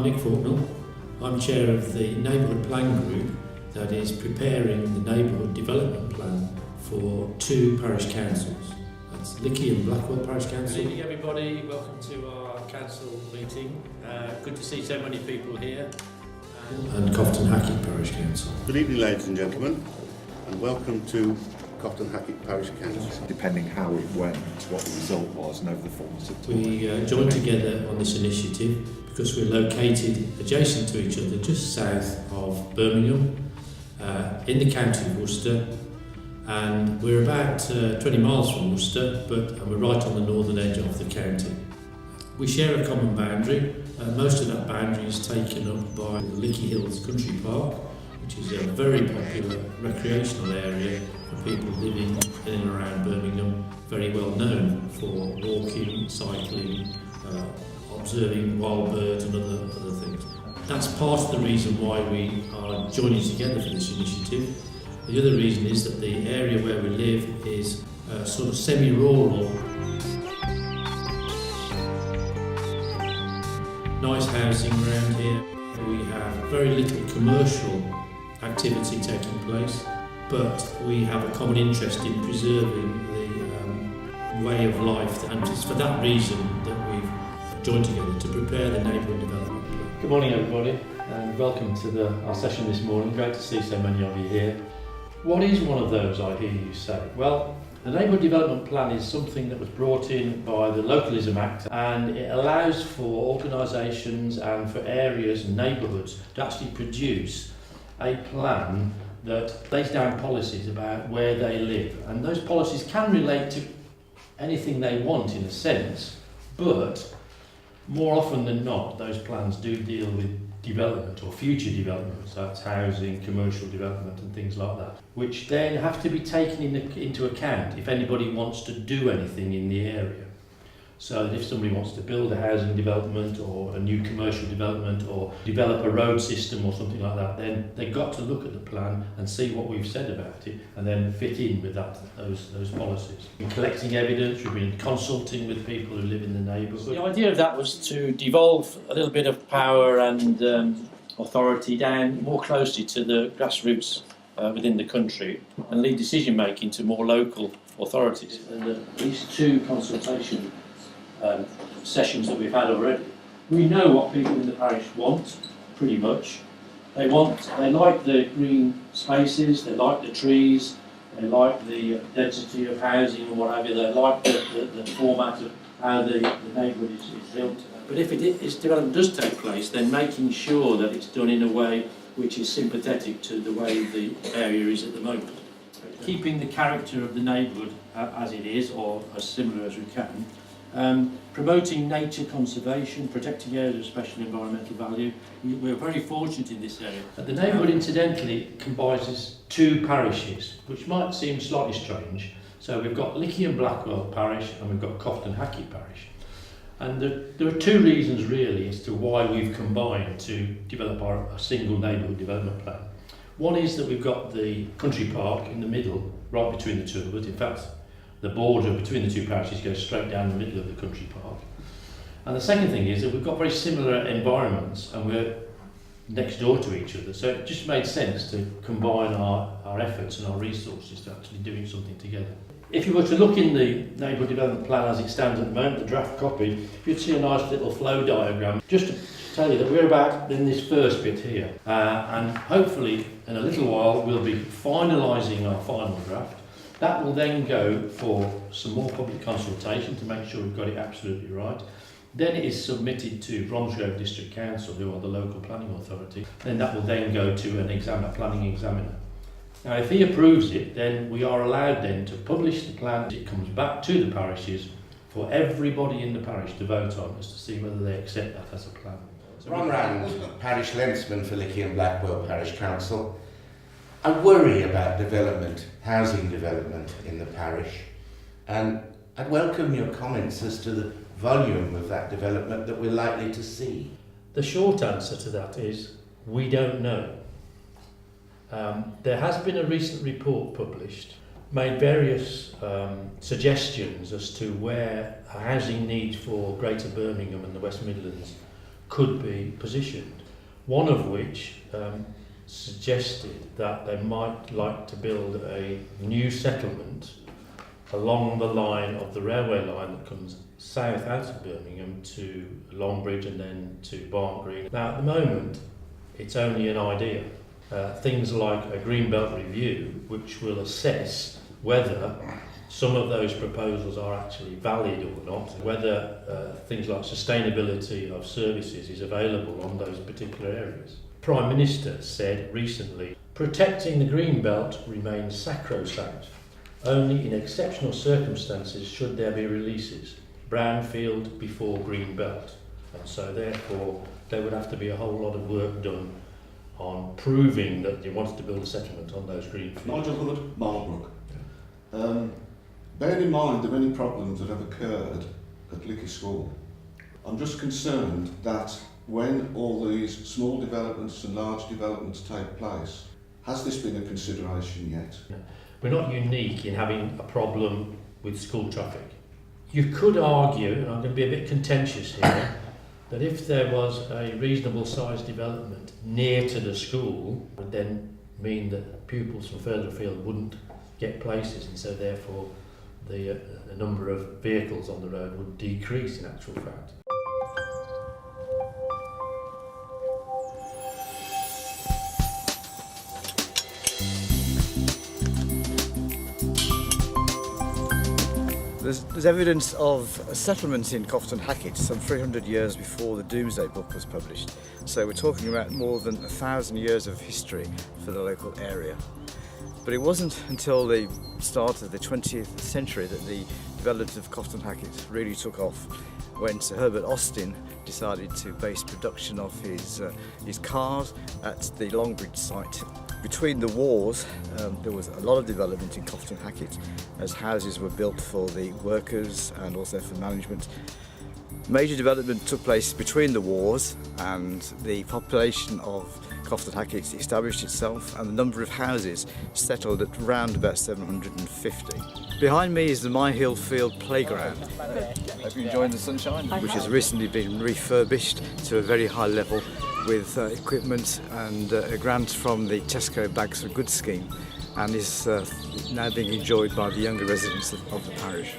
I'm Nick Forknell. I'm chair of the Neighbourhood Plan group that is preparing the Neighbourhood Development Plan for 2 parish councils. That's Lickey and Blackwell Parish Council. Good evening everybody, welcome to our council meeting. Good to see so many people here. And Cofton Hackett Parish Council. Good evening ladies and gentlemen, and welcome to Cofton Hackett Parish Council. Depending how it went, what the result was and over the fullness of time. We joined together on this initiative because we're located adjacent to each other just south of Birmingham in the county of Worcester, and we're about 20 miles from Worcester, and we're right on the northern edge of the county. We share a common boundary. Most of that boundary is taken up by the Lickey Hills Country Park, which is a very popular recreational area for people living in and around Birmingham, very well known for walking, cycling, observing wild birds and other things. That's part of the reason why we are joining together for this initiative. The other reason is that the area where we live is sort of semi-rural. Nice housing around here. We have very little commercial activity taking place, but we have a common interest in preserving the way of life, and it's for that reason that we've joined together to prepare the Neighbourhood Development Plan. Good morning everybody, and welcome to our session this morning. Great to see so many of you here. What is one of those, I hear you say? Well, the Neighbourhood Development Plan is something that was brought in by the Localism Act, and it allows for organisations and for areas and neighbourhoods to actually produce a plan that lays down policies about where they live. And those policies can relate to anything they want in a sense, but more often than not, those plans do deal with development or future development, so that's housing, commercial development and things like that, which then have to be taken into account if anybody wants to do anything in the area. So that if somebody wants to build a housing development or a new commercial development or develop a road system or something like that, then they've got to look at the plan and see what we've said about it and then fit in with those policies. We've been collecting evidence, we've been consulting with people who live in the neighbourhood. The idea of that was to devolve a little bit of power and authority down more closely to the grassroots within the country and lead decision making to more local authorities. And these 2 consultation sessions that we've had already, we know what people in the parish want, pretty much. They like the green spaces, they like the trees, they like the density of housing or whatever, they like the format of how the neighbourhood is built. But if its development does take place, then making sure that it's done in a way which is sympathetic to the way the area is at the moment. Keeping the character of the neighbourhood as it is, or as similar as we can. Promoting nature conservation, protecting areas of special environmental value. We're very fortunate in this area. The neighbourhood, incidentally, comprises 2 parishes, which might seem slightly strange. So we've got Lickey and Blackwell parish, and we've got Cofton Hackett parish. And there are 2 reasons really as to why we've combined to develop a single neighbourhood development plan. One is that we've got the country park in the middle, right between the 2 of us. In fact, the border between the 2 parishes goes straight down the middle of the country park. And the second thing is that we've got very similar environments and we're next door to each other, so it just made sense to combine our efforts and our resources to actually doing something together. If you were to look in the Neighbourhood Development Plan as it stands at the moment, the draft copy, you'd see a nice little flow diagram. Just to tell you that we're about in this first bit here, and hopefully in a little while we'll be finalising our final draft. That will then go for some more public consultation to make sure we've got it absolutely right. Then it is submitted to Bromsgrove District Council, who are the local planning authority. Then that will then go to a planning examiner. Now, if he approves it, then we are allowed then to publish the plan. It comes back to the parishes for everybody in the parish to vote on, as to see whether they accept that as a plan. So Ron Rand, Parish Lensman for Lickey and Blackwell Parish Council. I worry about housing development in the parish, and I'd welcome your comments as to the volume of that development that we're likely to see. The short answer to that is we don't know. There has been a recent report published, made various suggestions as to where housing needs for Greater Birmingham and the West Midlands could be positioned. One of which suggested that they might like to build a new settlement along the line of the railway line that comes south out of Birmingham to Longbridge and then to Barnt Green. Now at the moment it's only an idea. Things like a Greenbelt review which will assess whether some of those proposals are actually valid or not, whether things like sustainability of services is available on those particular areas. Prime Minister said recently, protecting the Greenbelt remains sacrosanct. Only in exceptional circumstances should there be releases. Brownfield before Greenbelt. And so therefore there would have to be a whole lot of work done on proving that you wanted to build a settlement on those green fields. Nigel Hood, Marlbrook. Bearing in mind the many problems that have occurred at Lickey School, I'm just concerned that when all these small developments and large developments take place, has this been a consideration yet? We're not unique in having a problem with school traffic. You could argue, and I'm going to be a bit contentious here, that if there was a reasonable sized development near to the school, it would then mean that pupils from further afield wouldn't get places, and so therefore the number of vehicles on the road would decrease in actual fact. There's evidence of settlements in Cofton Hackett some 300 years before the Domesday Book was published. So we're talking about more than 1,000 years of history for the local area. But it wasn't until the start of the 20th century that the development of Cofton Hackett really took off, when Sir Herbert Austin decided to base production of his cars at the Longbridge site. Between the wars, there was a lot of development in Cofton Hackett as houses were built for the workers and also for management. Major development took place between the wars, and the population of Cofton Hackett established itself, and the number of houses settled at around about 750. Behind me is the Myhill Field Playground. Hope you're enjoying the sunshine, which has recently been refurbished to a very high level with equipment and a grant from the Tesco Bags for Good scheme, and is now being enjoyed by the younger residents of the parish.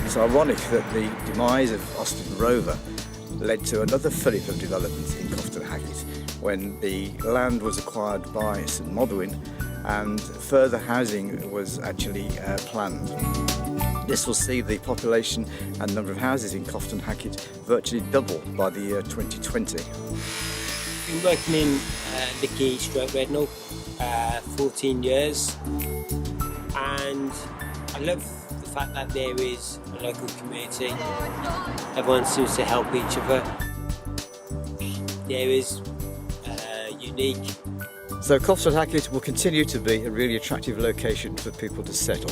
It's ironic that the demise of Austin Rover led to another flip of development in Cofton Hackett when the land was acquired by St Modwyn and further housing was actually planned. This will see the population and number of houses in Cofton Hackett virtually double by the year 2020. Been working in Lickey / Rednall 14 years, and I love the fact that there is a local community. Everyone seems to help each other. There is unique. So Cofton Hackett will continue to be a really attractive location for people to settle.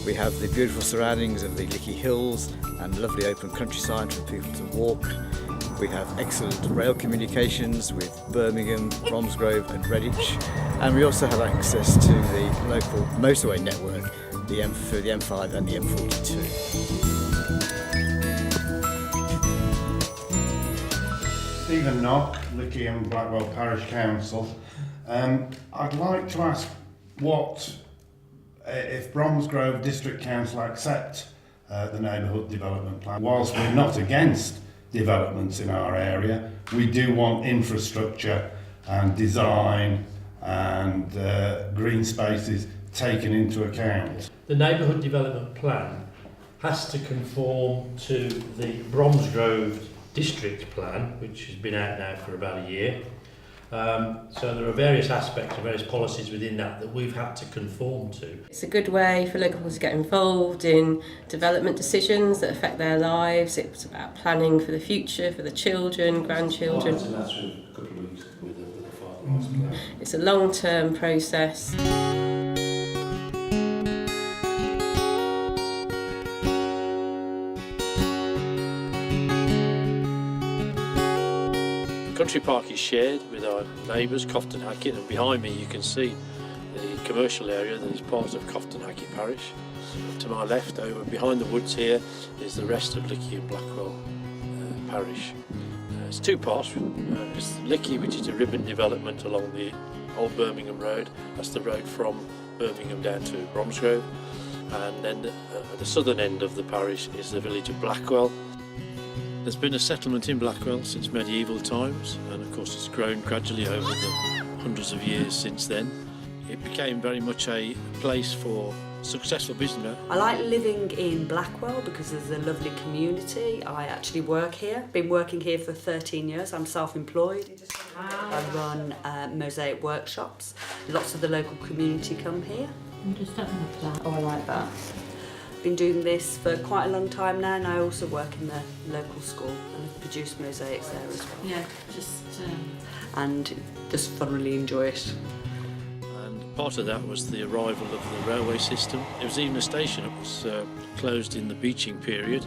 We have the beautiful surroundings of the Lickey Hills and lovely open countryside for people to walk. We have excellent rail communications with Birmingham, Bromsgrove and Redditch, and we also have access to the local motorway network, the M5 and the M42. Stephen Knock, Lickey and Blackwell Parish Council. I'd like to ask what, if Bromsgrove District Council accept the Neighbourhood Development Plan, whilst we're not against developments in our area, we do want infrastructure and design and green spaces taken into account. The Neighbourhood Development Plan has to conform to the Bromsgrove District Plan, which has been out now for about a year. So there are various aspects and various policies within that we've had to conform to. It's a good way for local people to get involved in development decisions that affect their lives. It's about planning for the future, for the children, grandchildren. It's a long-term process. Country Park is shared with our neighbours, Cofton Hackett, and behind me you can see the commercial area that is part of Cofton Hackett Parish. To my left, over behind the woods here, is the rest of Lickey and Blackwell parish. It's two parts. It's Lickey, which is a ribbon development along the old Birmingham Road. That's the road from Birmingham down to Bromsgrove. And then at the southern end of the parish is the village of Blackwell. There's been a settlement in Blackwell since medieval times, and of course it's grown gradually over the hundreds of years since then. It became very much a place for successful businessmen. I like living in Blackwell because there's a lovely community. I actually work here. Been working here for 13 years. I'm self-employed. I run mosaic workshops. Lots of the local community come here. Oh, I like that. Been doing this for quite a long time now, and I also work in the local school and produce mosaics there as well. Yeah, and just thoroughly enjoy it. And part of that was the arrival of the railway system. There was even a station that was closed in the beaching period,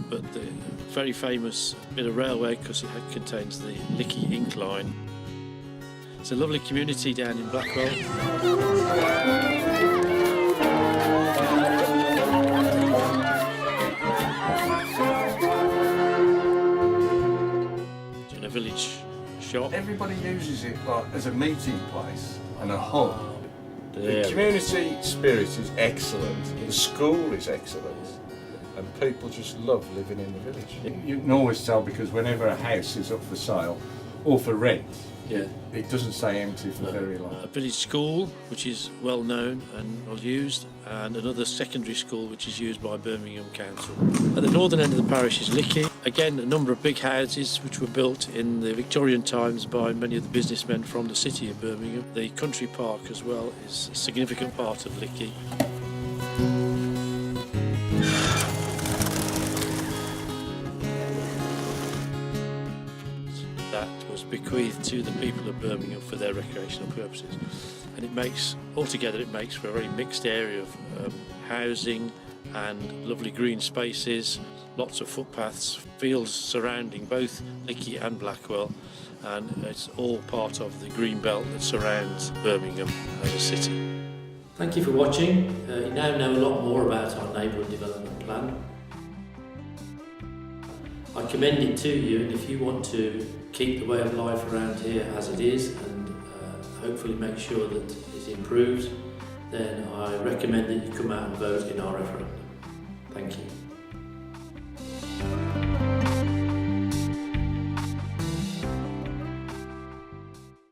but the very famous bit of railway because it contains the Lickey incline. It's a lovely community down in Blackwell. In a village shop. Everybody uses it like as a meeting place and a hub. Yeah. The community spirit is excellent. The school is excellent. And people just love living in the village. You can always tell because whenever a house is up for sale or for rent, yeah, it doesn't stay empty for very long. A village school, which is well known and well used, and another secondary school which is used by Birmingham Council. At the northern end of the parish is Lickey. Again, a number of big houses which were built in the Victorian times by many of the businessmen from the city of Birmingham. The country park as well is a significant part of Lickey. That was bequeathed to the people of Birmingham for their recreational purposes, and it makes for a very mixed area of housing and lovely green spaces, lots of footpaths, fields surrounding both Lickey and Blackwell, and it's all part of the green belt that surrounds Birmingham as a city. Thank you for watching. You now know a lot more about our Neighbourhood Development Plan. I commend it to you, and if you want to keep the way of life around here as it is and hopefully make sure that it improves, then I recommend that you come out and vote in our referendum. Thank you.